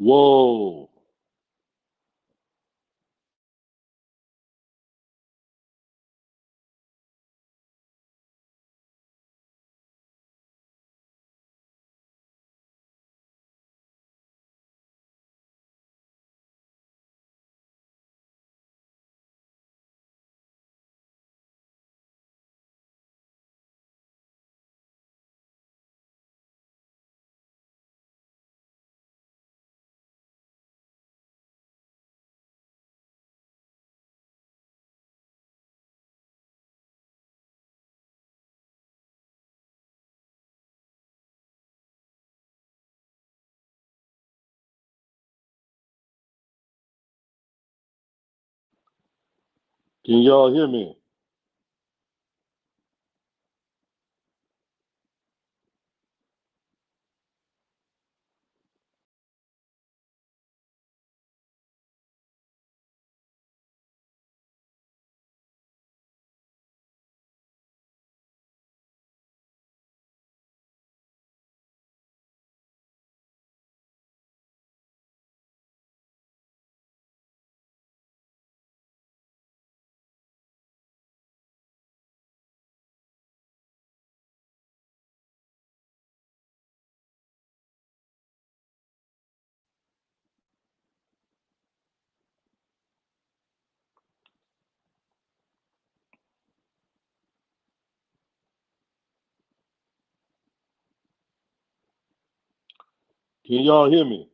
Whoa. Can y'all hear me? Can y'all hear me?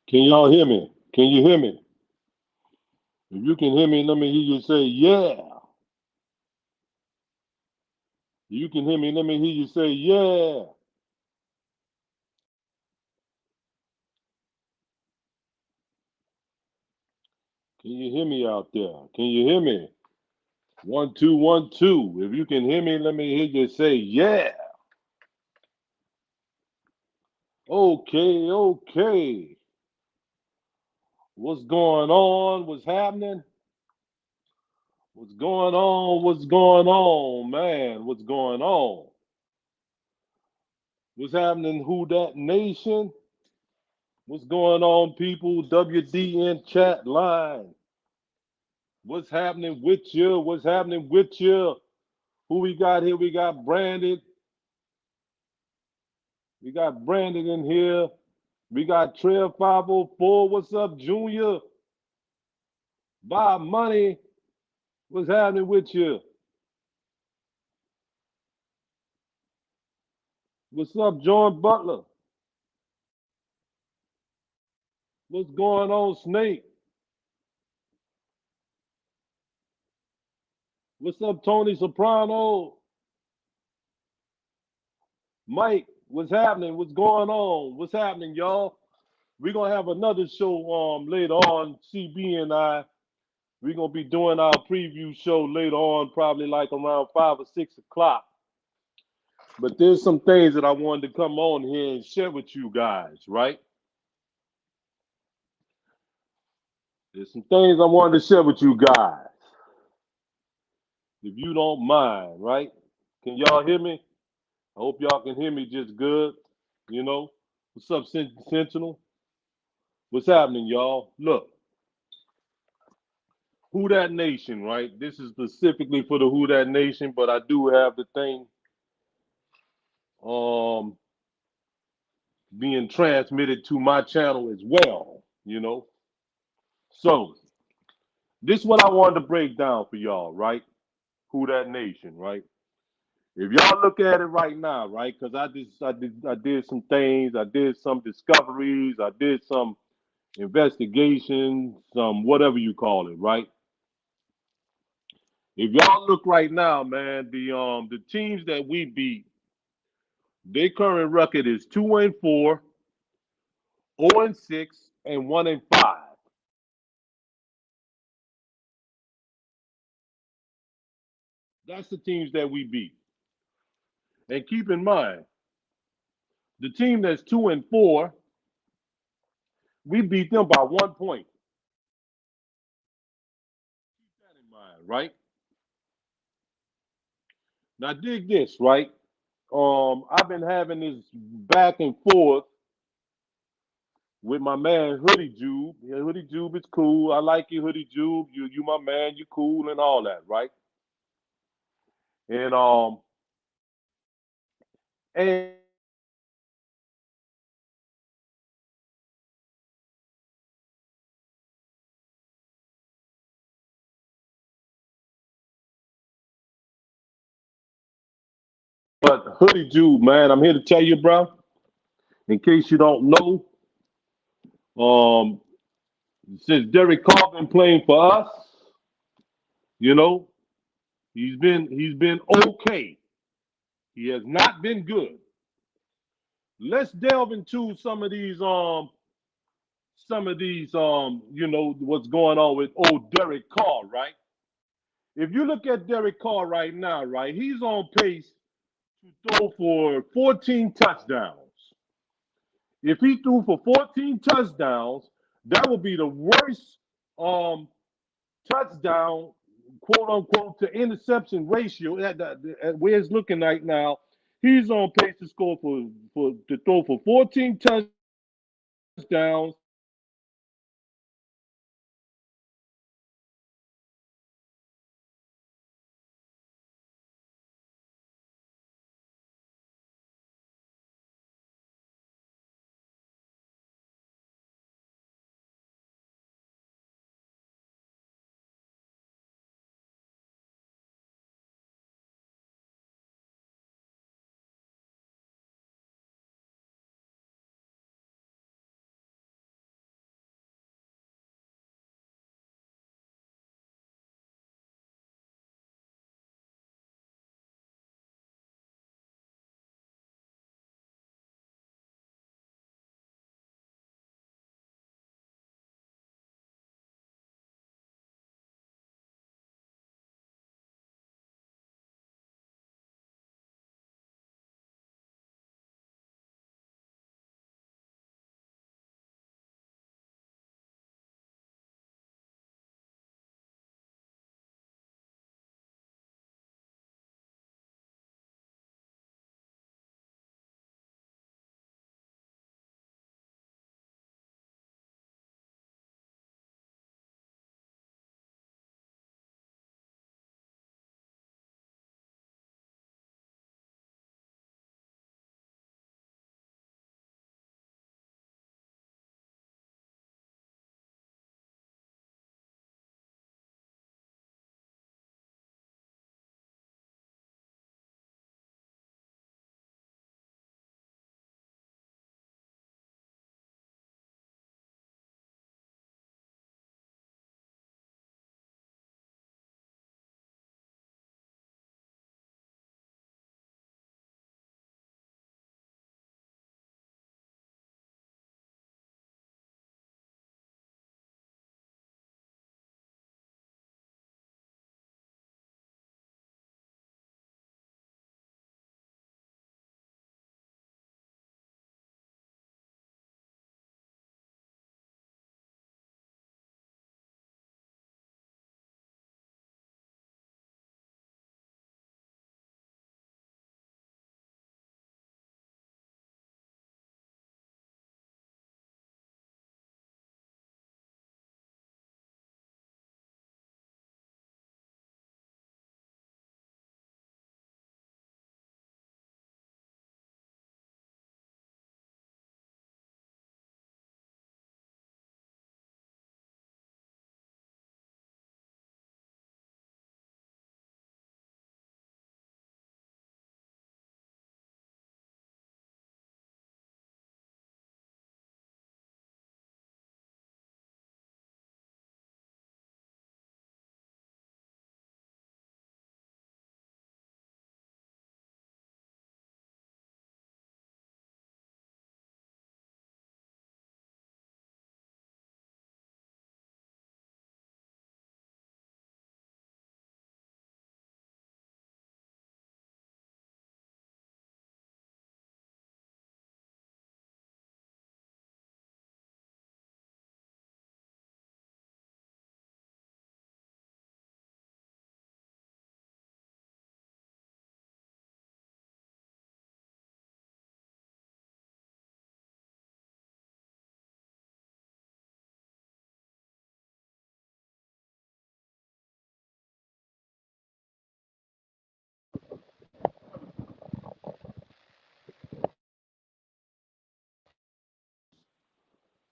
Can y'all hear me? Can you hear me? If you can hear me, let me hear you say, yeah. If you can hear me, let me hear you say, yeah. Can you hear me out there? Can you hear me? 1 2 1 2. If you can hear me, let me hear you say, yeah. Okay, okay. What's going on? What's happening? What's going on? What's going on, man? What's going on? What's happening, Who Dat Nation? What's going on, people? WDN chat line. What's happening with you? What's happening with you? Who we got here? We got Brandon. We got Brandon in here. We got Trail 504. What's up, Junior? Bob Money. What's happening with you? What's up, John Butler? What's going on, Snake? What's up, Tony Soprano? Mike, what's happening? What's going on? What's happening, y'all? We're gonna have another show later on. CB and I, we're gonna be doing our preview show later on, probably like around 5 or 6 o'clock. But there's some things that I wanted to come on here and share with you guys, right? There's some things I wanted to share with you guys, if you don't mind, right? Can y'all hear me? I hope y'all can hear me just good. You know, what's up, Sentinel? What's happening, y'all? Look, Who That Nation, right? This is specifically for the Who That Nation, but I do have the thing um being transmitted to my channel as well, you know. So this is what I wanted to break down for y'all, right? Who That Nation, right? If y'all look at it right now, right? Because I did some things, I did some discoveries, I did some investigations, some whatever you call it, right? If y'all look right now, man, the teams that we beat, their current record is 2-4, 0-6, and 1-5. That's the teams that we beat. And keep in mind, the team that's 2-4, we beat them by 1 point. Keep that in mind, right? Now dig this, right? I've been having this back and forth with my man Hoodie Jube. Yeah, Hoodie Jube is cool. I like you, Hoodie Jube. You my man. You cool and all that, right? And and but Hoodie Jube, man, I'm here to tell you, bro. In case you don't know, um, since Derek Carr been playing for us, you know, he's been okay. He has not been good. Let's delve into some of these what's going on with old Derek Carr, right? If you look at Derek Carr right now, right, he's on pace to throw for 14 touchdowns. If he threw for 14 touchdowns, that would be the worst um, touchdown, quote unquote, to interception ratio at where it's looking right now. He's on pace to score for to throw for 14 touchdowns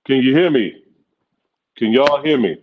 Can you hear me? Can y'all hear me?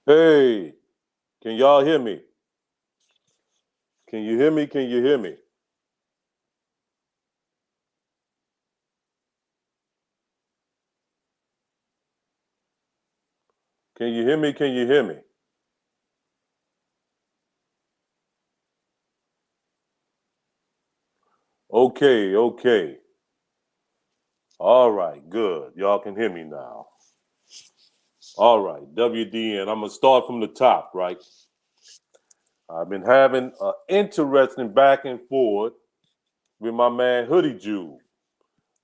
Hey, can y'all hear me? Can you hear me? Can you hear me? Can you hear me? Can you hear me? Okay, okay. All right, good. Y'all can hear me now. All right, WDN. I'm going to start from the top, right? I've been having an interesting back and forth with my man Hoodie Jube.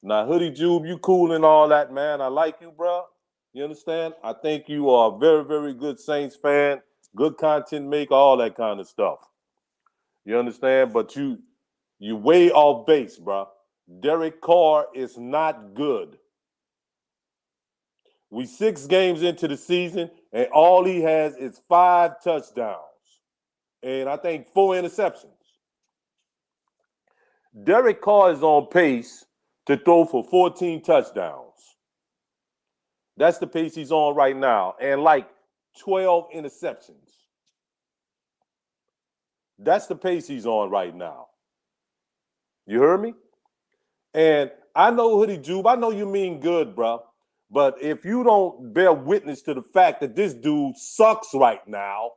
Now, Hoodie Jube, you cool and all that, man. I like you, bro. You understand? I think you are a very, very good Saints fan, good content maker, all that kind of stuff. You understand? But you way off base, bro. Derek Carr is not good. We 6 games into the season, and all he has is 5 touchdowns. And I think 4 interceptions. Derek Carr is on pace to throw for 14 touchdowns. That's the pace he's on right now. And like 12 interceptions. That's the pace he's on right now. You heard me? And I know Hoodie Jube, I know you mean good, bro. But if you don't bear witness to the fact that this dude sucks right now,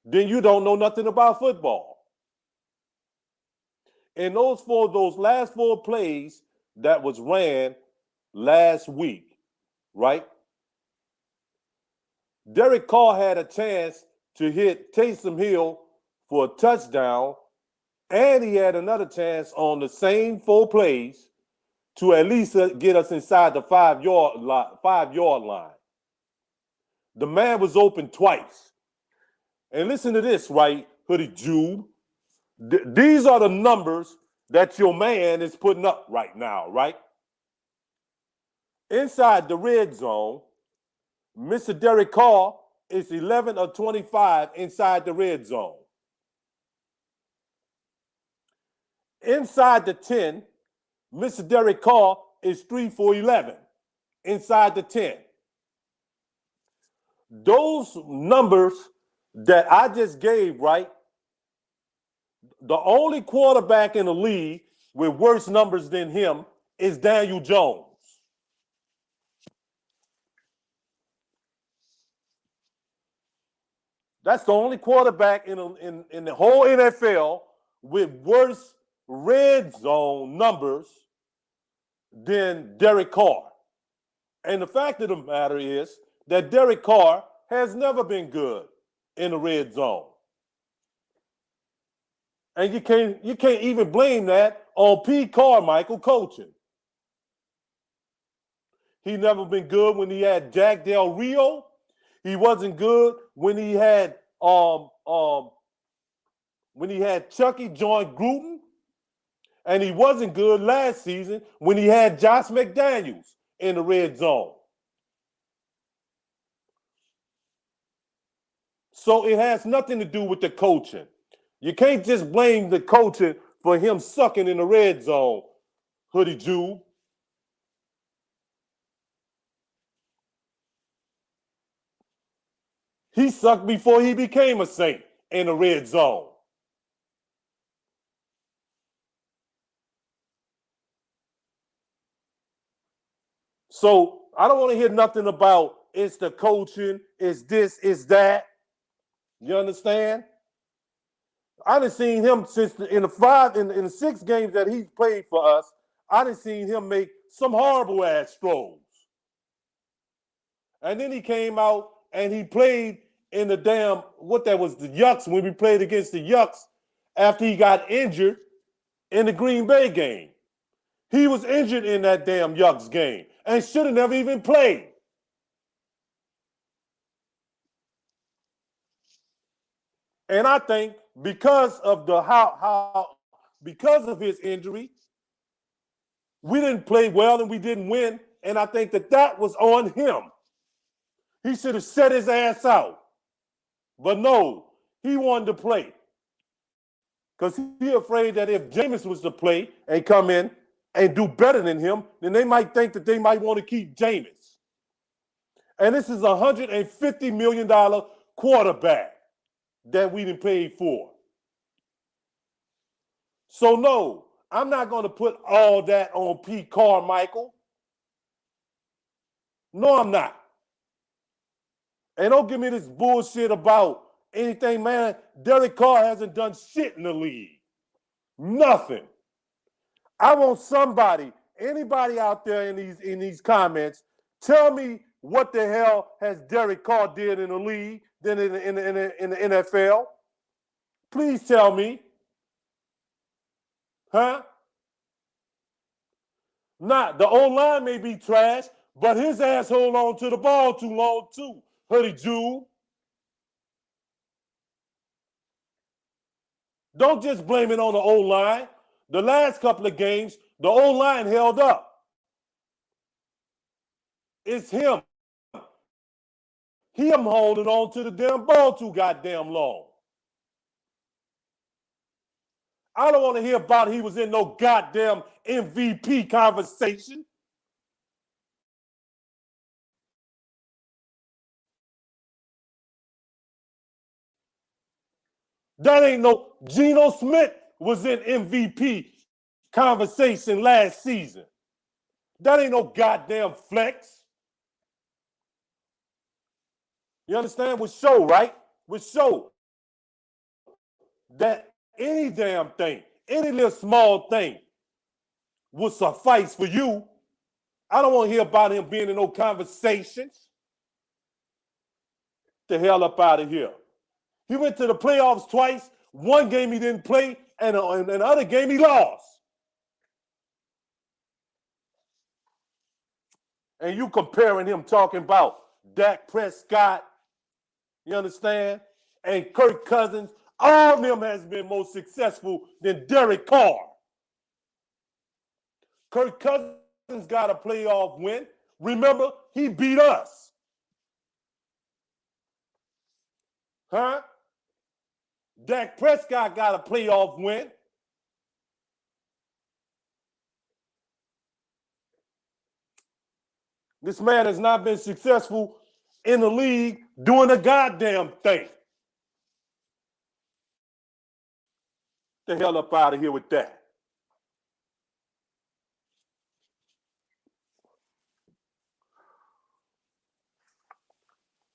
then you don't know nothing about football. And those last 4 plays that was ran last week, right? Derek Carr had a chance to hit Taysom Hill for a touchdown, and he had another chance on the same 4 plays to at least get us inside the 5-yard line. The man was open twice. And listen to this, right, Hoodie Jube. These are the numbers that your man is putting up right now, right? Inside the red zone, Mr. Derek Carr is 11 of 25 inside the red zone. Inside the 10, Mr. Derek Carr is 3 for 11 inside the 10. Those numbers that I just gave, right? The only quarterback in the league with worse numbers than him is Daniel Jones. That's the only quarterback in the whole NFL with worse red zone numbers than Derek Carr. And the fact of the matter is that Derek Carr has never been good in the red zone. And you can't even blame that on Pete Carmichael coaching. He never been good when he had Jack Del Rio. He wasn't good when he had Chucky Joint Gruden. And he wasn't good last season when he had Josh McDaniels in the red zone. So it has nothing to do with the coaching. You can't just blame the coaching for him sucking in the red zone, Hoodie Jew. He sucked before he became a Saint in the red zone. So I don't want to hear nothing about it's the coaching, it's this, it's that. You understand? I done seen him since in the 6 games that he's played for us. I done seen him make some horrible ass throws. And then he came out and he played in the damn what that was the Yucks when we played against the Yucks after he got injured in the Green Bay game. He was injured in that damn Yucks game and should have never even played. And I think because of because of his injury, we didn't play well and we didn't win. And I think that was on him. He should have set his ass out. But no, he wanted to play. Because he afraid that if Jameis was to play and come in and do better than him, then they might think that they might want to keep Jameis. And this is a $150 million quarterback that we didn't pay for. So no, I'm not going to put all that on Pete Carmichael. No, I'm not. And don't give me this bullshit about anything, man. Derek Carr hasn't done shit in the league. Nothing. I want somebody, anybody out there in these comments, tell me what the hell has Derek Carr did in the league, than in the NFL. Please tell me. Huh? Nah, the O-line may be trash, but his ass hold on to the ball too long too, Hoodie Jew. Don't just blame it on the O-line. The last couple of games, the O-line held up. It's him. Him holding on to the damn ball too goddamn long. I don't want to hear about he was in no goddamn MVP conversation. That ain't no Geno Smith was in MVP conversation last season. That ain't no goddamn flex. You understand? With show, right? With show that any damn thing, any little small thing would suffice for you. I don't want to hear about him being in no conversations. Get the hell up out of here. He went to the playoffs twice. One game he didn't play, and the other game he lost. And you comparing him talking about Dak Prescott, you understand? And Kirk Cousins, all of them has been more successful than Derek Carr. Kirk Cousins got a playoff win. Remember, he beat us. Huh? Dak Prescott got a playoff win. This man has not been successful in the league doing a goddamn thing. Get the hell up out of here with that.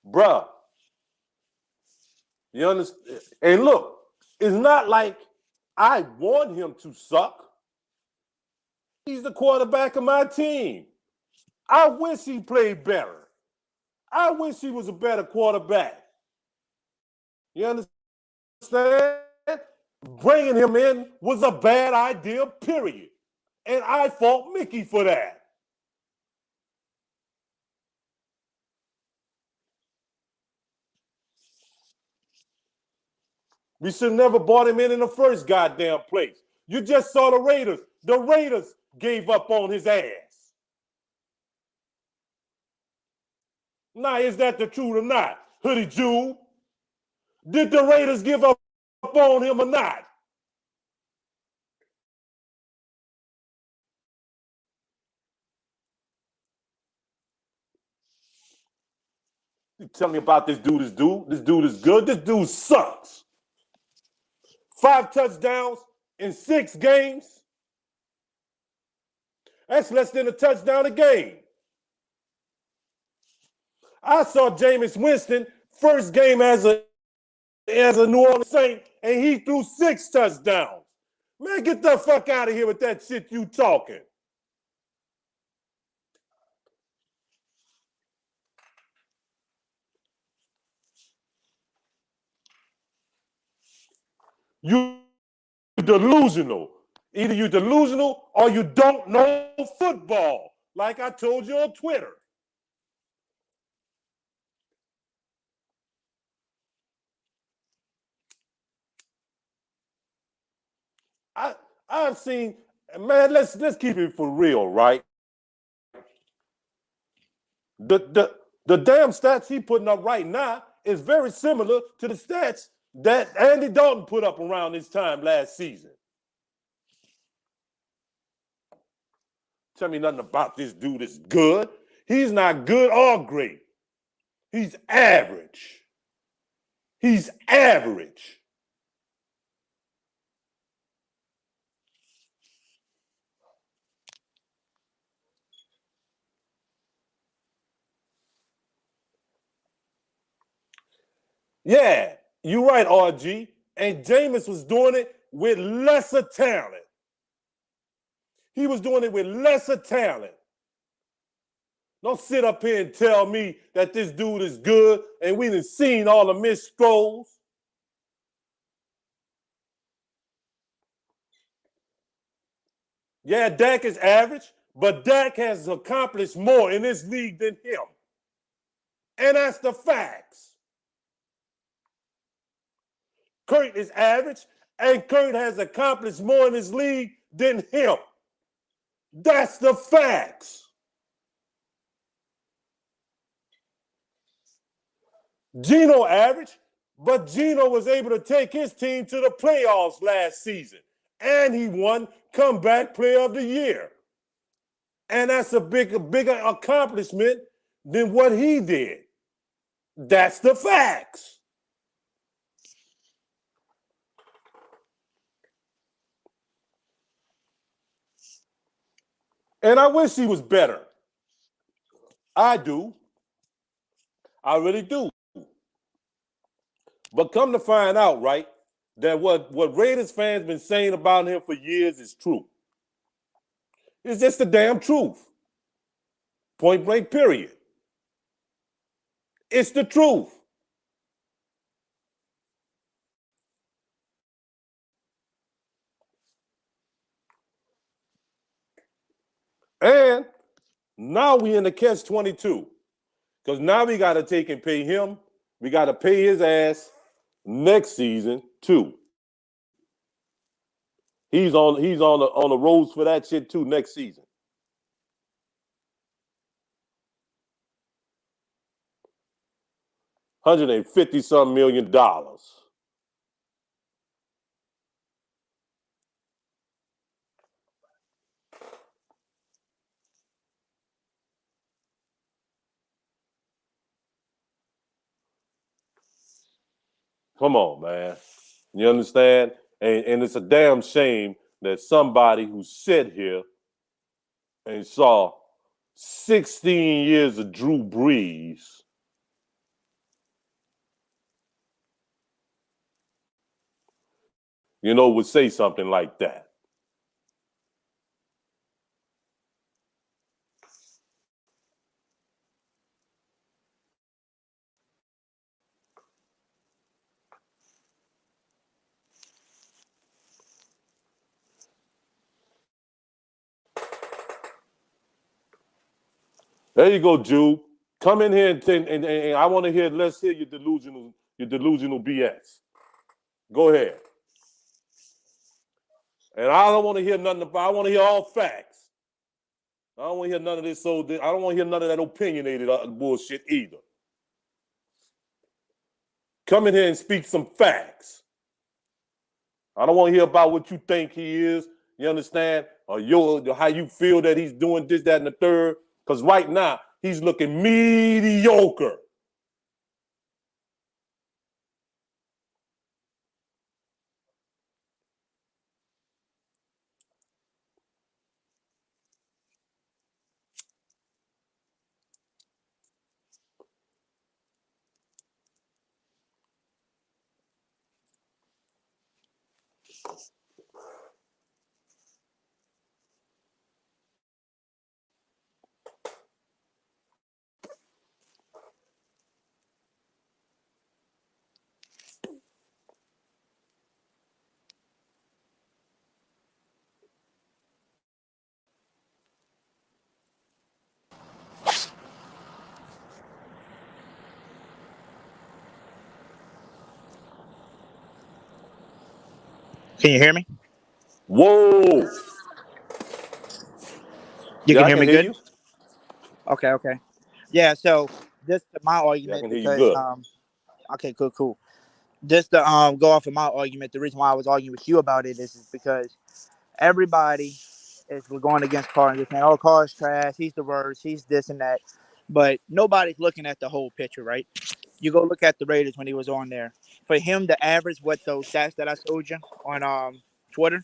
Bruh. You understand? And look, it's not like I want him to suck. He's the quarterback of my team. I wish he played better. I wish he was a better quarterback. You understand? Bringing him in was a bad idea, period. And I fault Mickey for that. We should have never brought him in the first goddamn place. You just saw the Raiders. The Raiders gave up on his ass. Now, is that the truth or not? Hoodie Jew? Did the Raiders give up on him or not? You tell me about this dude. This dude is good. This dude sucks. 5 touchdowns in 6 games. That's less than a touchdown a game. I saw Jameis Winston first game as a New Orleans Saint, and he threw 6 touchdowns. Man, get the fuck out of here with that shit you talking. You delusional. Either you delusional or you don't know football, like I told you on Twitter. I've seen, man, let's keep it for real, right? The damn stats he putting up right now is very similar to the stats that Andy Dalton put up around this time last season. Tell me nothing about this dude is good. He's not good or great. He's average. He's average. Yeah, you're right, RG. And Jameis was doing it with lesser talent. He was doing it with lesser talent. Don't sit up here and tell me that this dude is good and we done seen all the missed throws. Yeah, Dak is average, but Dak has accomplished more in this league than him. And that's the facts. Kurt is average, and Kurt has accomplished more in this league than him. That's the facts. Geno average, but Geno was able to take his team to the playoffs last season, and he won comeback player of the year. And that's a bigger accomplishment than what he did. That's the facts. And I wish he was better. I do. I really do. But come to find out, right, that what Raiders fans been saying about him for years is true. It's just the damn truth. Point blank, period. It's the truth. And now we in the catch-22. Because now we got to take and pay him. We got to pay his ass next season, too. He's on the roads for that shit, too, next season. $150-some million. Come on, man. You understand? And it's a damn shame that somebody who sat here and saw 16 years of Drew Brees would say something like that. There you go, Jude. Come in here and I want to hear. Let's hear your delusional BS. Go ahead. And I don't want to hear nothing about. I want to hear all facts. I don't want to hear none of this. I don't want to hear none of that opinionated bullshit either. Come in here and speak some facts. I don't want to hear about what you think he is. You understand? Or how you feel that he's doing this, that, and the third. Because right now, he's looking mediocre. Can you hear me? Whoa. You Yeah, can I hear can me hear good? you. Okay. Yeah, so this is my Yeah, I argument can hear you because good. okay, cool. Just to go off of my argument, the reason why I was arguing with you about it is because everybody is going against Carr and just saying, oh, Carr's trash, he's the worst, he's this and that. But nobody's looking at the whole picture, right? You go look at the Raiders when he was on there. For him to average what those stats that I showed you on Twitter,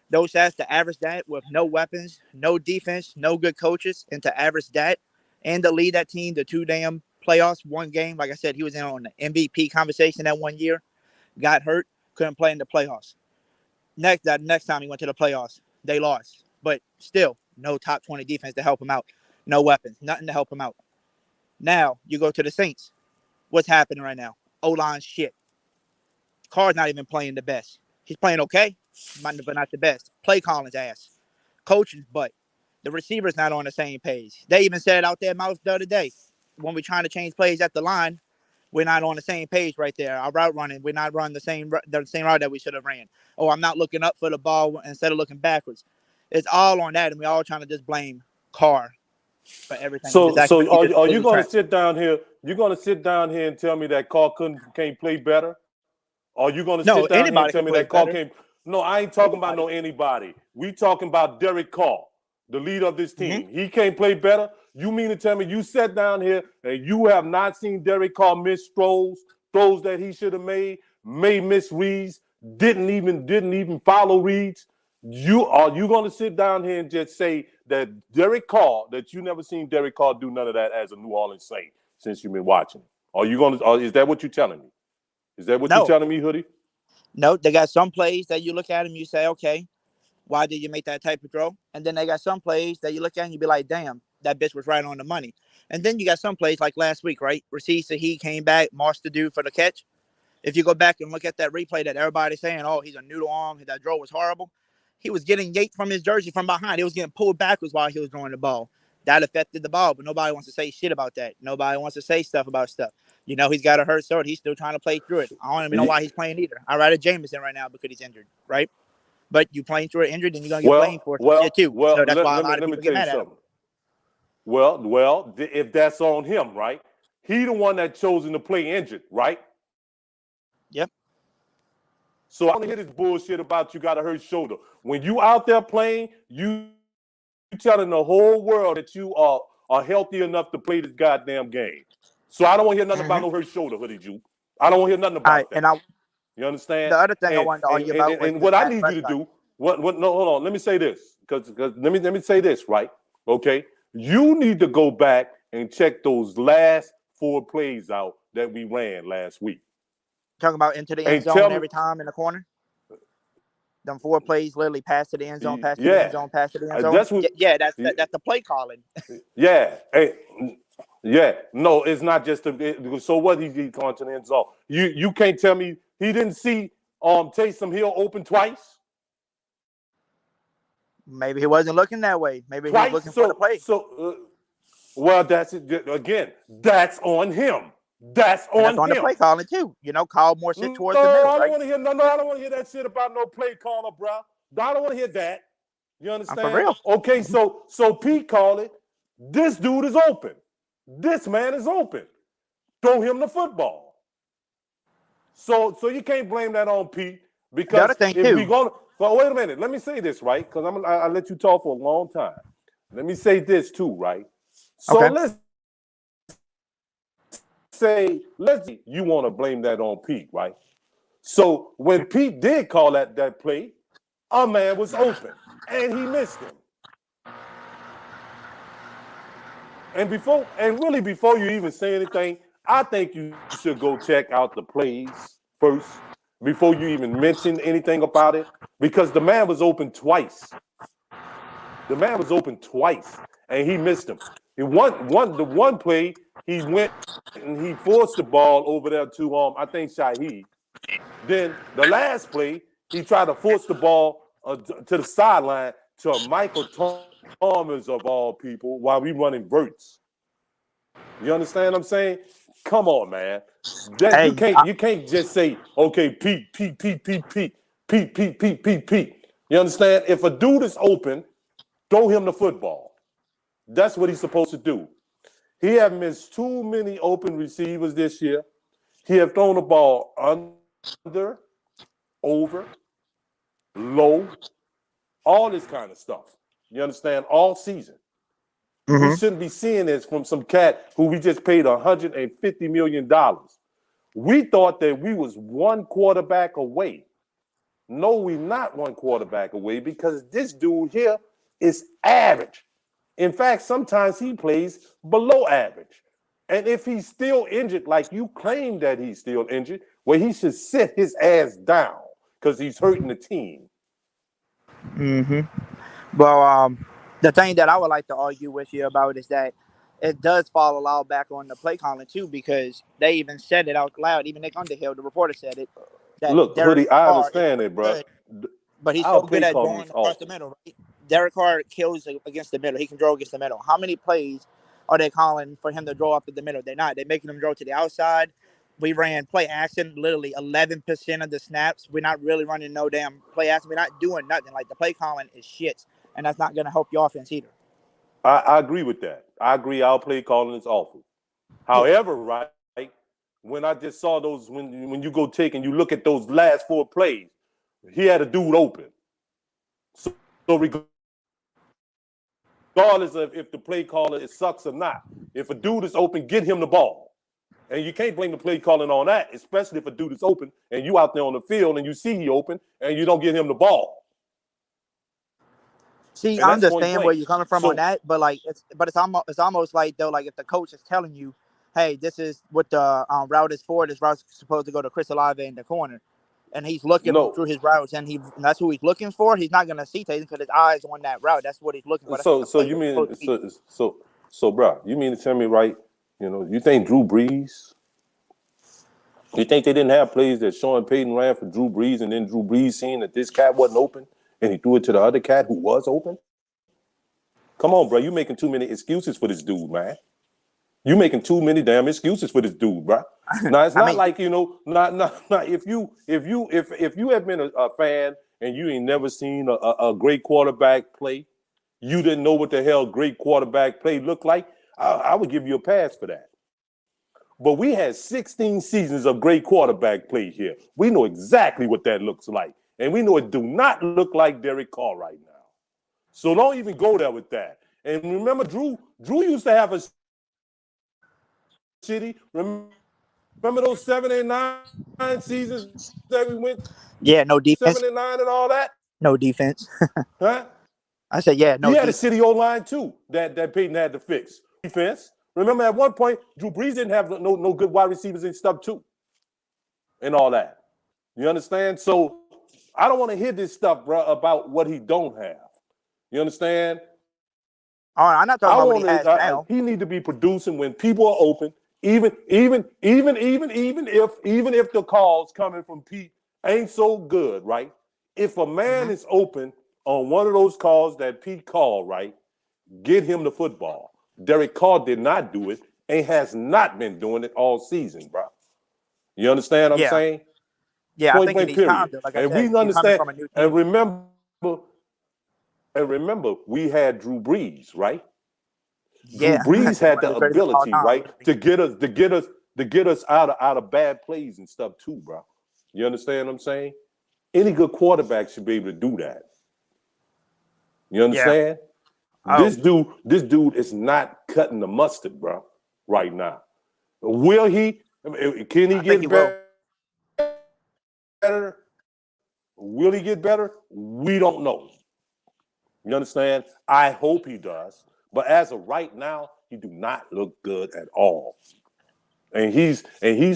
those stats to average that with no weapons, no defense, no good coaches, and to average that and to lead that team to 2 damn playoffs, one game. Like I said, he was in on the MVP conversation that one year, got hurt, couldn't play in the playoffs. Next time he went to the playoffs, they lost. But still, no top 20 defense to help him out. No weapons, nothing to help him out. Now you go to the Saints. What's happening right now? O-line shit. Carr's not even playing the best. He's playing okay, but not the best. Play Collins ass. Coach's butt. The receiver's not on the same page. They even said out there mouth the other day when we're trying to change plays at the line, we're not on the same page right there. Our route running, we're not running the same route that we should have ran. Oh, I'm not looking up for the ball instead of looking backwards. It's all on that, and we're all trying to just blame Carr for everything. And So, just acting like he just are is you a going to trash. sit down here? You're going to sit down here and tell me that Carr can't play better? Are you going to No, sit down here and anybody tell can me play that Carr better. can't? No, I ain't talking about Anybody. no anybody. We talking about Derek Carr, the leader of this Mm-hmm. team. He can't play better. You mean to tell me you sat down here and you have not seen Derek Carr miss throws that he should have made miss reads, didn't even follow reads? You going to sit down here and just say that Derek Carr, that you never seen Derek Carr do none of that as a New Orleans Saint since you've been watching? Are you going to? Is that what you're telling me? Is that what you're No, telling me, Hoodie? no, they got some plays that you look at them, you say, okay, why did you make that type of throw? And then they got some plays that you look at and you be like, damn, that bitch was right on the money. And then you got some plays like last week, right? Received he came back, marched the dude for the catch. If you go back and look at that replay that everybody's saying, oh, he's a noodle arm, that throw was horrible. He was getting yanked from his jersey from behind. He was getting pulled backwards while he was throwing the ball. That affected the ball, but nobody wants to say shit about that. Nobody wants to say stuff about stuff. You know, he's got a hurt sword. He's still trying to play through it. I don't even know why he's playing either. I ride a Jameson right now because he's injured, right? But you playing through it injured, then you're gonna get blamed for some shit too. So that's why a lot of Let me people get tell you mad at him. something. If that's on him, right? He the one that chosen to play injured, right? Yep. So I don't hear this bullshit about you got a hurt shoulder. When you out there playing, you telling the whole world that you are healthy enough to play this goddamn game. So I don't want to hear nothing about no hurt shoulder, Hoodie Juke. I don't want to hear nothing All right, about and that. I You understand? the other thing I And wanted to and argue and, about and, was and the what I Dak need you to Prescott. do, no, hold on, let me say this. Because let me say this, right? Okay. You need to go back and check those last 4 plays out that we ran last week. Talking about into the end And zone tell me, every time in the corner. Them 4 plays literally pass to the end zone, pass to the end yeah, zone, pass to the end zone. that's what, Yeah, that's the play calling. yeah, hey, yeah. No, it's not just so what he going to the end zone. You can't tell me he didn't see Taysom Hill open twice. Maybe he wasn't looking that way. Maybe he was Twice. looking for the play. Well, that's it again. That's on him. That's And that's on on the him. play calling too. You know, call more shit No, towards the middle, I don't right? want to hear no, I don't want to hear that shit about no play caller, bro. I don't want to hear that. You I'm for understand? real. Okay, so Pete called it. This dude is open. This man is open. Throw him the football. So you can't blame that on Pete The other because thing if we too. go, well, wait a minute. Let me say this right because I let you talk for a long time. Let me say this too, right? So Okay. let's say you want to blame that on Pete, right? So when Pete did call that play, a man was open and he missed him. And before you even say anything, I think you should go check out the plays first before you even mention anything about it. Because the man was open twice. The man was open twice and he missed him. The one play, he went and he forced the ball over there to I think Shaheed. Then the last play, he tried to force the ball to the sideline to Michael Thomas of all people while we running verts. You understand what I'm saying? Come on, man. That Hey, you can't just say, okay, Pete, Pete, Pete, Pete, Pete, Pete, Pete, Pete, Pete, Pete. You understand? If a dude is open, throw him the football. That's what he's supposed to do. He have missed too many open receivers this year. He have thrown the ball under, over, low, all this kind of stuff. You understand? All season. We mm-hmm. shouldn't be seeing this from some cat who we just paid $150 million. We thought that we was one quarterback away. No, we not one quarterback away because this dude here is average. In fact, sometimes he plays below average. And if he's still injured, like you claim that he's still injured, well, he should sit his ass down because he's hurting the team. Mm-hmm. Well, the thing that I would like to argue with you about is that it does fall a lot back on the play calling too, because they even said it out loud. Even Nick Underhill, the reporter, said it that Look, Derek Hoodie, I Carr is understand so it, bro. good, but he's Our so good play at calling drawing is across the awful. middle. Right? Derek Carr kills against the middle. He can draw against the middle. How many plays are they calling for him to draw up in the middle? They're not. They're making him draw to the outside. We ran play action literally 11% of the snaps. We're not really running no damn play action. We're not doing nothing. Like the play calling is shit, and that's not going to help your offense either. I agree with that. I agree our play calling is awful. Yeah. However, right, when I just saw those, when you go take and you look at those last four plays, he had a dude open. So regardless of if the play caller it sucks or not, if a dude is open, get him the ball. And you can't blame the play calling on that, especially if a dude is open and you out there on the field and you see he open and you don't get him the ball. And that's See, point I blank. understand where you're coming So from on that, but like it's almost like though, like if the coach is telling you, "Hey, this is what the route is for. This route's supposed to go to Chris Olave in the corner," and he's looking no, through his routes, and that's who he's looking for. He's not gonna see Tatum because his eyes on that route. That's what he's looking for. That's what the so play you is supposed mean to be. bro, you mean to tell me right? You think Drew Brees? You think they didn't have plays that Sean Payton ran for Drew Brees, and then Drew Brees seen that this cat wasn't open, and he threw it to the other cat who was open? Come on, bro, you making too many excuses for this dude, man. You making too many damn excuses for this dude, bro. Now it's I not mean, like not if you have been a fan and you ain't never seen a great quarterback play, you didn't know what the hell great quarterback play looked like. I would give you a pass for that. But we had 16 seasons of great quarterback play here. We know exactly what that looks like, and we know it do not look like Derek Carr right now. So don't even go there with that. And remember, Drew used to have a shitty. Remember those 7 and 9 seasons that we went 7 and 9 and all that? yeah, no defense, no defense. Huh? I said, He yeah, had a no shitty defense. O line too that Peyton had to fix. No defense. Remember at one point, Drew Brees didn't have no good wide receivers and stuff too, and all that. You understand? So I don't want to hear this stuff, bro, about what he don't have. You understand? I Oh, want I'm not to. talking about what he He has need to be now. producing when people are open. Even if the calls coming from Pete ain't so good, right? If a man Mm-hmm. is open on one of those calls that Pete called, right, get him the football. Derek Carr did not do it and has not been doing it all season, bro. You understand what I'm Yeah, saying? yeah. I Point think he blank, needs time period. to, like I And said, we he's coming understand. from a new And team. remember, we had Drew Brees, right? Drew Yeah, Brees had one of the the greatest of all ability, time, right, literally. to get us out of bad plays and stuff too, bro. You understand what I'm saying? Any good quarterback should be able to do that. You Yeah. understand? Oh, This dude is not cutting the mustard, bro, right now. Will he? Can he I think he get will. better? Will he get better? We don't know. You understand? I hope he does. But as of right now, he do not look good at all. And he's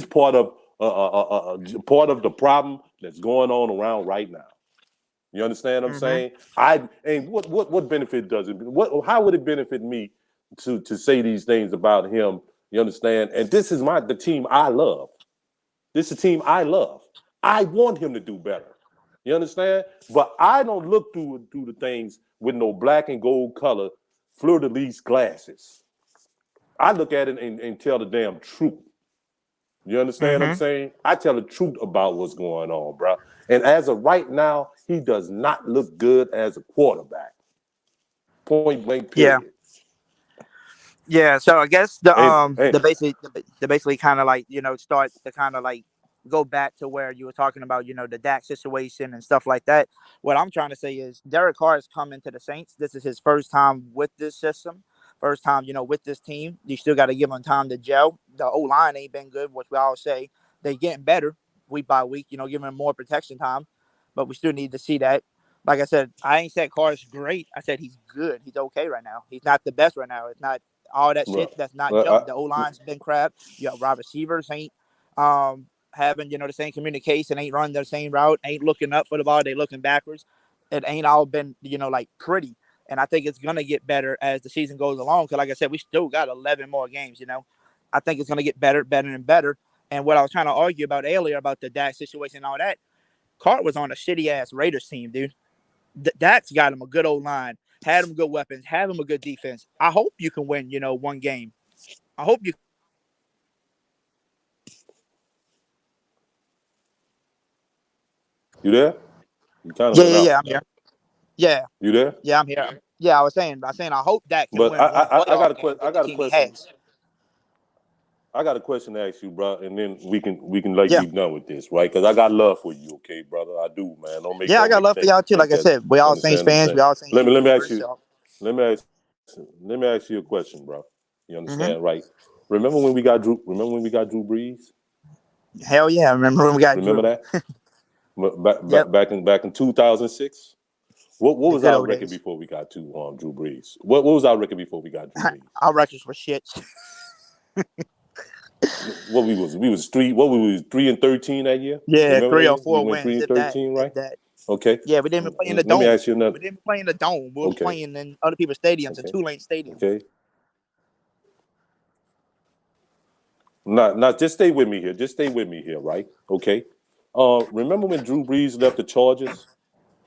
part of the problem that's going on around right now. You understand what I'm Mm-hmm. saying? What benefit does it? What how would it benefit me to say these things about him? You understand? And this is the team I love. This is a team I love. I want him to do better. You understand? But I don't look through the things with no black and gold color fleur de lis glasses. I look at it and tell the damn truth. You understand what I'm Mm-hmm. saying? I tell the truth about what's going on, bro. And as of right now, he does not look good as a quarterback. Point blank, Yeah. period. Yeah, so I guess the And basically kind of like start to kind of like go back to where you were talking about the Dak situation and stuff like that. What I'm trying to say is Derek Carr has come into the Saints. This is his first time with this system, first time with this team. You still got to give him time to gel. The O line ain't been good, which we all say they getting better week by week. Giving him more protection time, but we still need to see that. Like I said, I ain't said Carr's great. I said he's good. He's okay right now. He's not the best right now. It's not all that shit bro, that's not I, gelling. The O line's been crap. You got wide receivers ain't having the same communication, ain't running the same route, ain't looking up for the ball. They looking backwards. It ain't all been like pretty. And I think it's gonna get better as the season goes along. Because like I said, we still got 11 more games. I think it's gonna get better, better and better. And what I was trying to argue about earlier about the Dak situation and all that, Cart was on a shitty ass Raiders team, dude. Dak's got him a good old line, had him good weapons, have him a good defense. I hope you can win, one game. I hope you. you there? You kind of Yeah, went yeah, out. yeah. I'm here. Yeah, You there? yeah, I'm here. Yeah, I was saying, I hope Dak can But win one I got playoff a game question. I with the got a team he question. has. I got a question to ask you, bro, and then we can like Yeah, be done with this, right? Because I got love for you, okay, brother. I do, man. Don't make yeah, I don't got make love for y'all too. think Like I that. said, we all Saints Understand what I'm fans. saying? We all Saints Let me ask YouTubers. you. So, Let me ask you a question, bro. You mm-hmm. understand, right? Remember when we got Drew Brees? Hell yeah, I remember when we got Remember Drew. that? Back, Yep, back, back in 2006. What the was good our old record days. before we got to Drew Brees? What was our record before we got Drew Brees? Our records were shit. What we was 3-13 that year. Yeah, Remember three that or year? We four went three wins, and if that, thirteen, if right? that. Okay. Yeah, we didn't even play in the Let me dome. ask you another. We didn't play in the dome. We was Okay. playing in other people's stadiums in Okay. Tulane Stadium. Okay. Not just stay with me here. Just stay with me here, right? Okay. Remember when Drew Brees left the Chargers?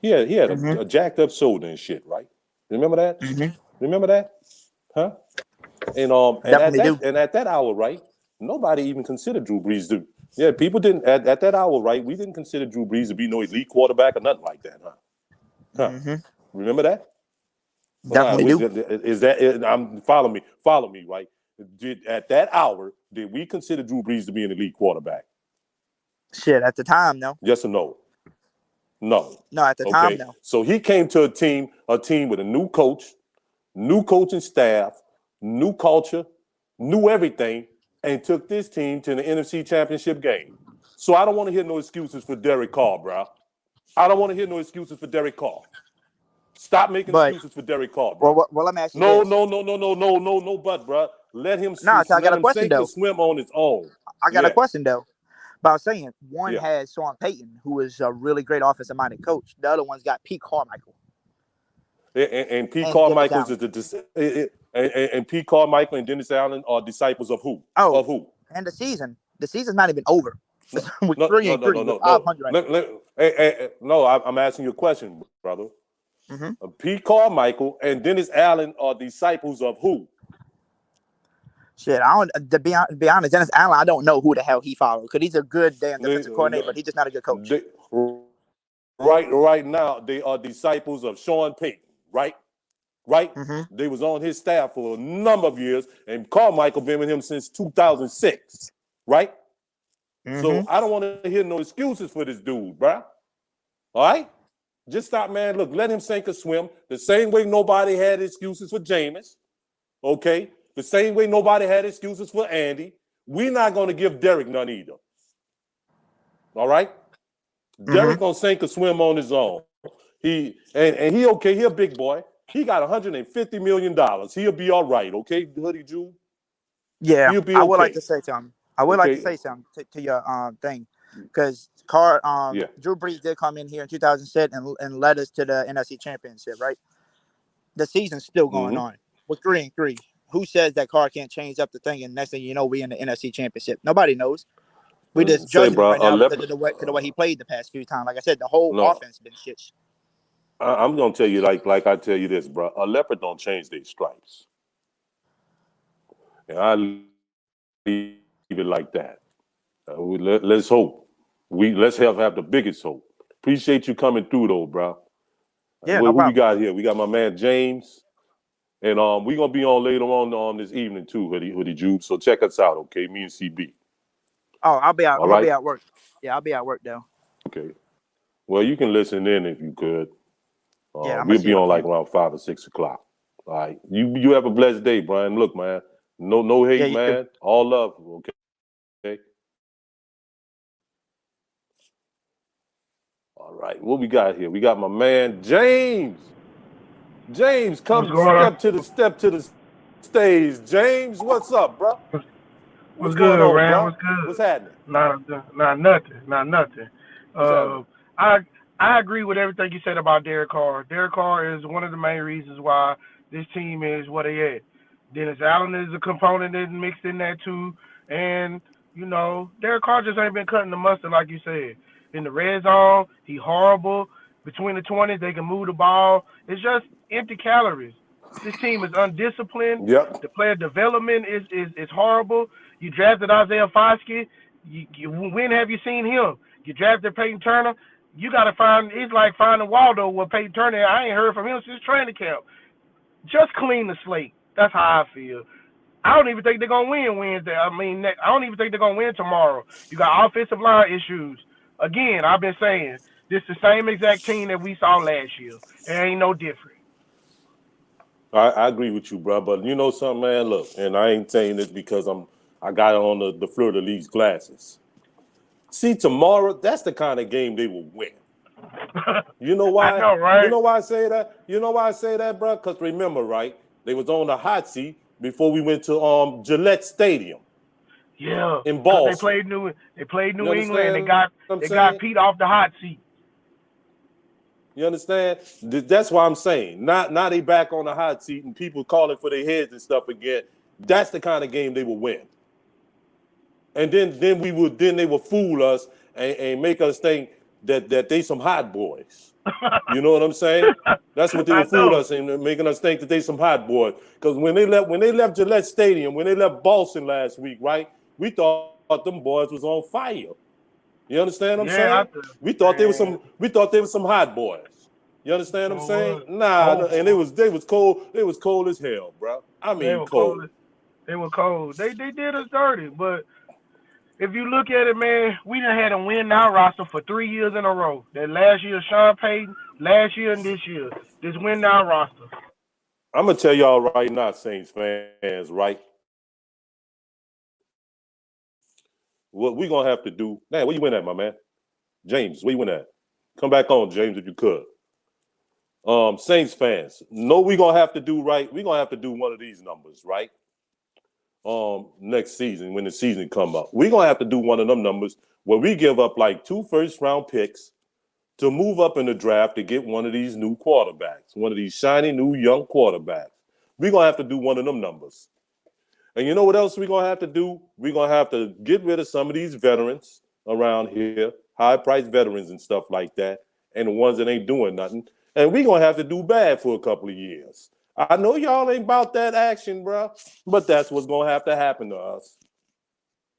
He had Mm-hmm. a jacked up shoulder and shit, right? Remember that? Mm-hmm. Remember that? Huh? And at Definitely do. that hour, right? Nobody even considered Drew Brees to. Yeah, people didn't at that hour, right? We didn't consider Drew Brees to be no elite quarterback or nothing like that, huh? Huh? Mm-hmm. Remember that? Huh? Definitely do. Is that? I'm follow me, right? At that hour, did we consider Drew Brees to be an elite quarterback? Shit, at the time, no. Yes or no? No. No, at the time, Okay. no. So he came to a team with a new coaching staff, new culture, new everything, and took this team to the NFC Championship game. So I don't want to hear no excuses for Derek Carr, bro. I don't want to hear no excuses for Derek Carr. Stop making But excuses for Derek Carr, bro. let me ask you No, this. no, no, no, no, no, no, no, but, bro. Let him No, I let got a him question sink or though. swim on his own. I got a Yeah, question though. But I was saying, one yeah. has Sean Payton, who is a really great offensive minded coach. The other one's got Pete Carmichael And Pete and Dennis Carmichael is Allen. and Pete Carmichael and Dennis Allen are disciples of who? Oh, Of who? and the season's not even over. No, We're no, three no, and no, three. no, We're no, five no. hundred right now. No, I'm asking you a question, brother. Mm-hmm. Pete Carmichael and Dennis Allen are disciples of who? Shit, I don't. To be honest, Dennis Allen, I don't know who the hell he followed because he's a good damn They, defensive coordinator, but he's just not a good coach. they, right now, they are disciples of Sean Payton, right? Right? Mm-hmm. They was on his staff for a number of years, and Carmichael been with him since 2006, right? Mm-hmm. So I don't want to hear no excuses for this dude, bruh. All right? Just stop, man. Look, let him sink or swim. The same way nobody had excuses for Jameis, okay? The same way nobody had excuses for Andy. We're not going to give Derek none either. All right? Mm-hmm. Derek gonna sink or swim on his own. He okay. He a big boy. He got $150 million. He'll be all right. Okay, Hoodie Jew. Yeah, He'll be I would like to okay. say something. I would like to Okay. say something to your thing, because Yeah. Drew Brees did come in here in 2006 and led us to the NFC Championship. Right, the season's still going Mm-hmm. on. We're 3-3. Who says that Carr can't change up the thing and next thing you know we in the NFC Championship? Nobody knows. We're just Say, judging him bro, right a now because leopard. of the way he played the past few times. Like I said, the whole No, offense been shit. I'm gonna tell you like I tell you this, bro. A leopard don't change their stripes, and I leave it like that. Let's hope let's have the biggest hope. Appreciate you coming through though, bro. Yeah, Who no we problem. got here? We got my man James. And we're gonna be on later on this evening too, Hoodie Jude. So check us out, okay? Me and CB. Oh, I'll be out. All I'm gonna right? be at work. Yeah, I'll be at work though. Okay. Well, you can listen in if you could. Yeah, I'm gonna We'll see be if I on like can. around 5 or 6 o'clock. All right. You have a blessed day, Brian. Look, man. No Yeah, hate, you too. man. All love, okay? All right. What we got here? We got my man James. James, What's come going on? step to the stage. James, what's up, bro? What's, What's what's going good, on, Ram? bro? What's good? What's happening? Not nothing. Not nothing. What's happening? Uh, I I agree with everything you said about Derek Carr. Derek Carr is one of the main reasons why this team is what they at. Dennis Allen is a component that's mixed in there too, and Derek Carr just ain't been cutting the mustard like you said. In the red zone, he horrible. Between the 20s, they can move the ball. It's just empty calories. This team is undisciplined. Yep. The player development is horrible. You drafted Isaiah Foskey. When have you seen him? You drafted Peyton Turner. You got to find. It's like finding Waldo with Peyton Turner. I ain't heard from him since training camp. Just clean the slate. That's how I feel. I don't even think they're gonna win Wednesday. I don't even think they're gonna win tomorrow. You got offensive line issues. Again, I've been saying this is the same exact team that we saw last year. It ain't no different. I agree with you, bro. But you know something, man. Look, and I ain't saying this because I got on the Fleur de Lis glasses. See, tomorrow, that's the kind of game they will win. You know I why? know, You right? know why I say that? You know why I say that, bro? Because remember, right? They was on the hot seat before we went to Gillette Stadium Yeah, in cause Boston. They played You New England. understand They what got I'm they got saying? Pete off the hot seat. You understand? That's why I'm saying. Now they back on the hot seat and people calling for their heads and stuff again. That's the kind of game they will win. And then they will fool us and make us think that they some hot boys. You know what I'm saying? That's what they I will fool know. us in, making us think that they some hot boys. Because when they left Gillette Stadium, when they left Boston last week, right? We thought them boys was on fire. You understand what I'm Yeah, saying? man, We thought they was some hot boys. You understand what I'm sure saying? was Nah, cold and boy. they was cold as hell, bro. I They mean were cold. cold. They were cold. They did us dirty, but if you look at it, man, we done had a win now roster for 3 years in a row. That last year, Sean Payton, last year and this year. This win now roster. I'm gonna tell y'all right now, Saints fans, right? What we gonna have to do, man, where you win at, my man? James, where you win at? Come back on, James, if you could. Saints fans, know we gonna have to do right. We gonna have to do one of these numbers, right? Next season when the season come up, we gonna have to do one of them numbers where we give up like 2 first-round picks to move up in the draft to get one of these new quarterbacks, one of these shiny new young quarterbacks. We gonna have to do one of them numbers. And you know what else we're gonna have to do? We're gonna have to get rid of some of these veterans around here, high-priced veterans and stuff like that, and the ones that ain't doing nothing. And we're gonna have to do bad for a couple of years. I know y'all ain't about that action, bro, but that's what's gonna have to happen to us.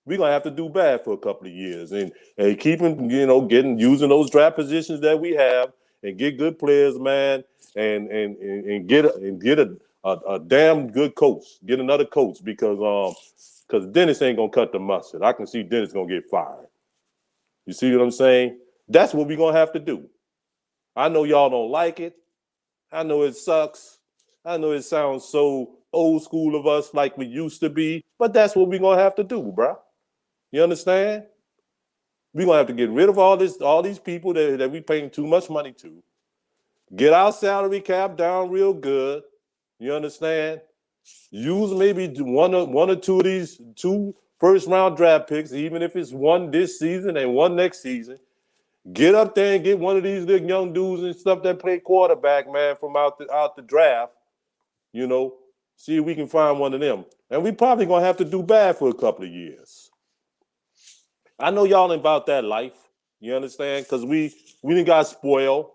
we're gonna have to do bad for a couple of years and keeping, using those draft positions that we have and get good players, man, and get a damn good coach, get another coach because Dennis ain't gonna cut the mustard. I can see Dennis gonna get fired. You see what I'm saying? That's what we're gonna have to do. I know y'all don't like it. I know it sucks. I know it sounds so old school of us like we used to be, but that's what we're gonna have to do, bro. You understand? We're gonna have to get rid of all these people that we paying too much money to. Get our salary cap down real good. You understand? Use maybe one or two of these 2 first-round draft picks, even if it's one this season and one next season. Get up there and get one of these little young dudes and stuff that play quarterback, man, from out the draft. See if we can find one of them. And we probably gonna have to do bad for a couple of years. I know y'all ain't about that life. You understand? Because we didn't got spoiled.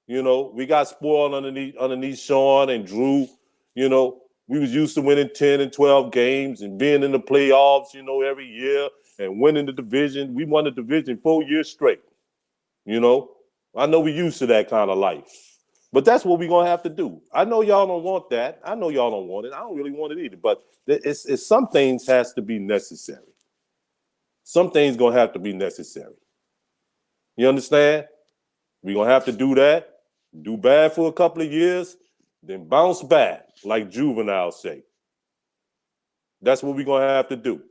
We got spoiled underneath Sean and Drew. We was used to winning 10 and 12 games and being in the playoffs, every year and winning the division. We won the division 4 years straight. I know we used to that kind of life. But that's what we're going to have to do. I know y'all don't want that. I know y'all don't want it. I don't really want it either. But it's some things has to be necessary. Some things going to have to be necessary. You understand? We're going to have to do that, do bad for a couple of years, then bounce back, like Juvenile say. That's what we're going to have to do.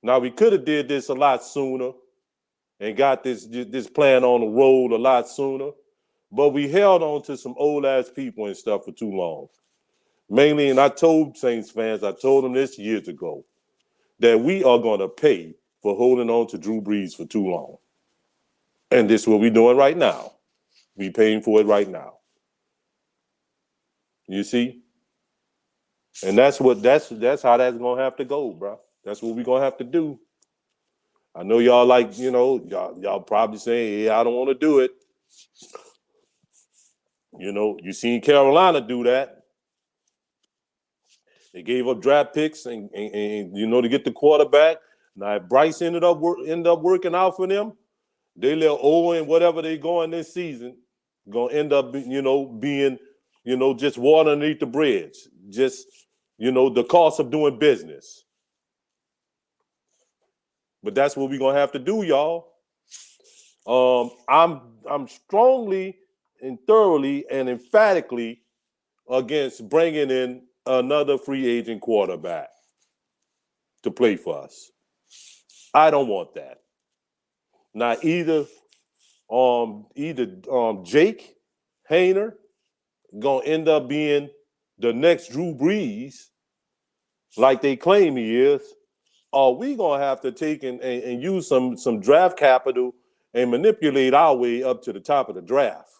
Now, we could have did this a lot sooner and got this plan on the road a lot sooner, but we held on to some old-ass people and stuff for too long. Mainly, and I told Saints fans, I told them this years ago, that we are going to pay for holding on to Drew Brees for too long. And this is what we're doing right now. We paying for it right now. You see? And that's how that's gonna have to go, bro. That's what we're gonna have to do. I know y'all y'all probably saying, yeah, I don't want to do it. You seen Carolina do that. They gave up draft picks and to get the quarterback. Now if Bryce ended up working out for them, they let Owen, whatever they going this season, gonna end up being just water underneath the bridge. Just the cost of doing business. But that's what we're gonna have to do, y'all. I'm strongly and thoroughly and emphatically against bringing in another free agent quarterback to play for us. I don't want that. Now either Jake Hayner gonna end up being the next Drew Brees, like they claim he is, or we gonna have to take and use some draft capital and manipulate our way up to the top of the draft.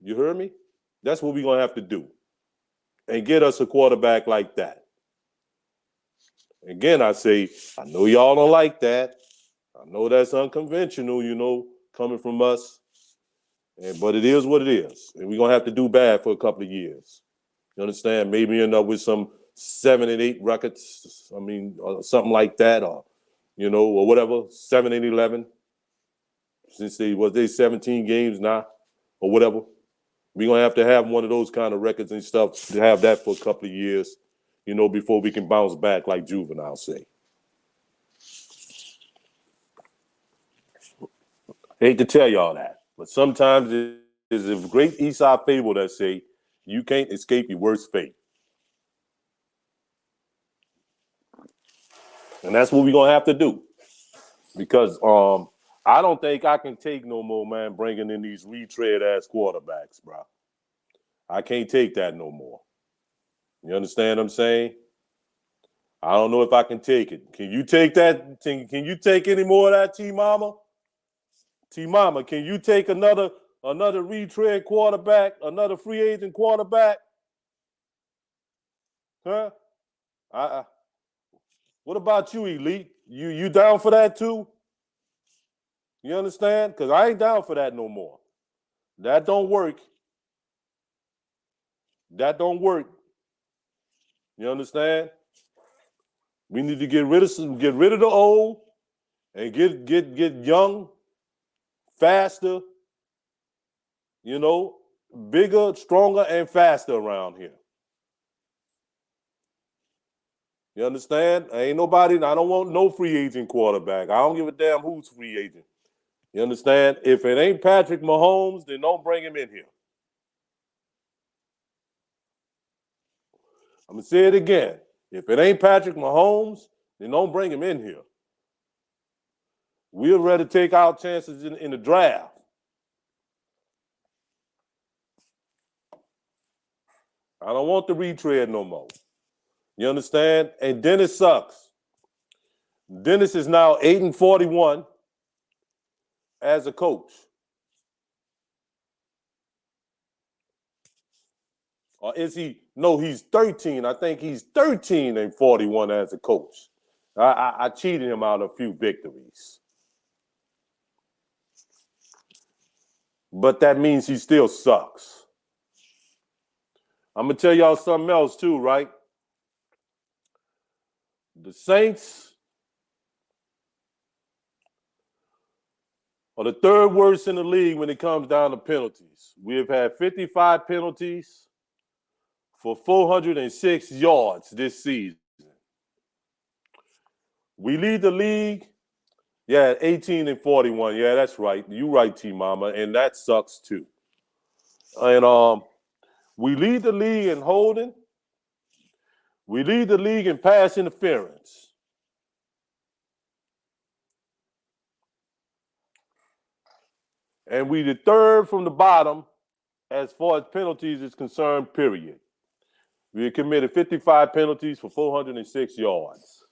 You heard me? That's what we're gonna have to do. And get us a quarterback like that. Again, I say, I know y'all don't like that. I know that's unconventional, coming from us. But it is what it is. And we're gonna have to do bad for a couple of years. You understand? Maybe end up with some 7 and 8 records. Or something like that, or whatever, 7 and 11. Since they 17 games now, or whatever. We're gonna have to have one of those kind of records and stuff to have that for a couple of years, before we can bounce back, like Juvenile say. Hate to tell y'all that, but sometimes there's a great Aesop fable that say you can't escape your worst fate. And that's what we're gonna have to do. Because I don't think I can take no more, man, bringing in these retread-ass quarterbacks, bro. I can't take that no more. You understand what I'm saying? I don't know if I can take it. Can you take that? Can you take any more of that, T-Mama? T-Mama, can you take another retread quarterback, another free agent quarterback? Huh? What about you, Elite? You down for that too? You understand? Because I ain't down for that no more. That don't work. That don't work. You understand? We need to get rid of the old and get young, faster, bigger, stronger, and faster around here. You understand? I don't want no free agent quarterback. I don't give a damn who's free agent. You understand? If it ain't Patrick Mahomes, then don't bring him in here. I'm going to say it again. If it ain't Patrick Mahomes, then don't bring him in here. We'd rather take our chances in the draft. I don't want the retread no more. You understand? And Dennis sucks. Dennis is now 8-41 as a coach. Or is he? No, he's 13. I think he's 13-41 as a coach. I cheated him out of a few victories. But that means he still sucks. I'm going to tell y'all something else too, right? The Saints are the third worst in the league when it comes down to penalties. We have had 55 penalties for 406 yards this season. We lead the league, 18-41. Yeah, that's right. You right, T-Mama, and that sucks too. And we lead the league in holding. We lead the league in pass interference. And we the third from the bottom as far as penalties is concerned, period. We committed 55 penalties for 406 yards.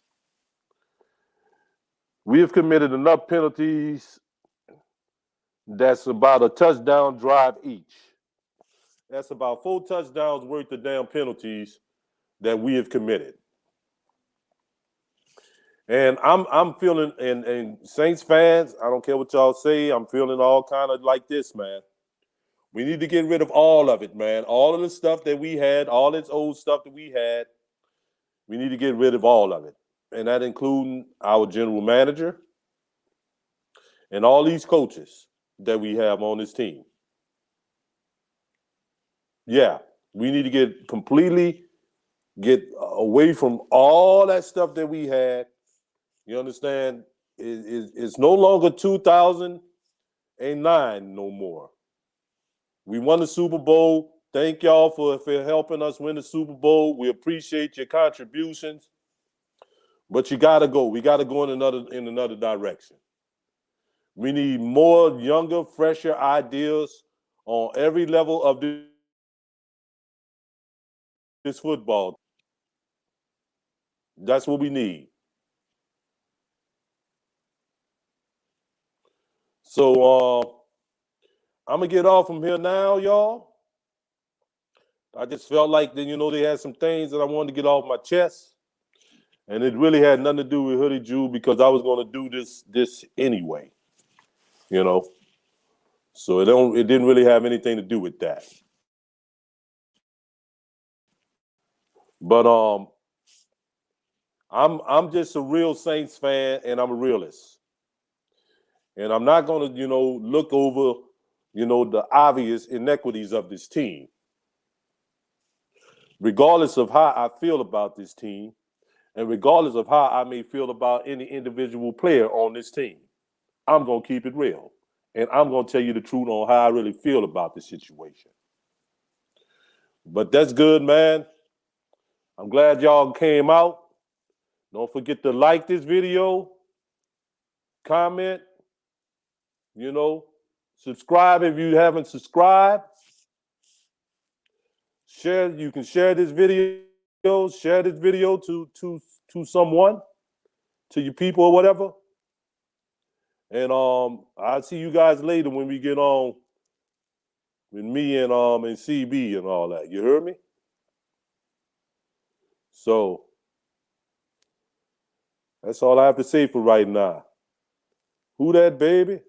We have committed enough penalties that's about a touchdown drive each. That's about 4 touchdowns worth of damn penalties that we have committed. And I'm feeling, and Saints fans, I don't care what y'all say, I'm feeling all kind of like this, man. We need to get rid of all of it, man. All of the stuff that we had, all this old stuff that we had, we need to get rid of all of it. And that including our general manager and all these coaches that we have on this team. Yeah, we need to get away from all that stuff that we had. You understand? It's no longer 2009 no more. We won the Super Bowl. Thank y'all for helping us win the Super Bowl. We appreciate your contributions. But you gotta go. We gotta go in another direction. We need more younger, fresher ideas on every level of this football. That's what we need. So I'm gonna get off from here now, y'all. I just felt like that, they had some things that I wanted to get off my chest, and it really had nothing to do with Hoodie Jew because I was gonna do this anyway, So it didn't really have anything to do with that. But I'm just a real Saints fan, and I'm a realist. And I'm not going to, look over, the obvious inequities of this team. Regardless of how I feel about this team, and regardless of how I may feel about any individual player on this team, I'm going to keep it real. And I'm going to tell you the truth on how I really feel about the situation. But that's good, man. I'm glad y'all came out. Don't forget to like this video, comment, subscribe if you haven't subscribed. You can share this video to someone, to your people or whatever. And I'll see you guys later when we get on with me and CB and all that. You heard me? So that's all I have to say for right now. Who that, baby?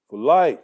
For life.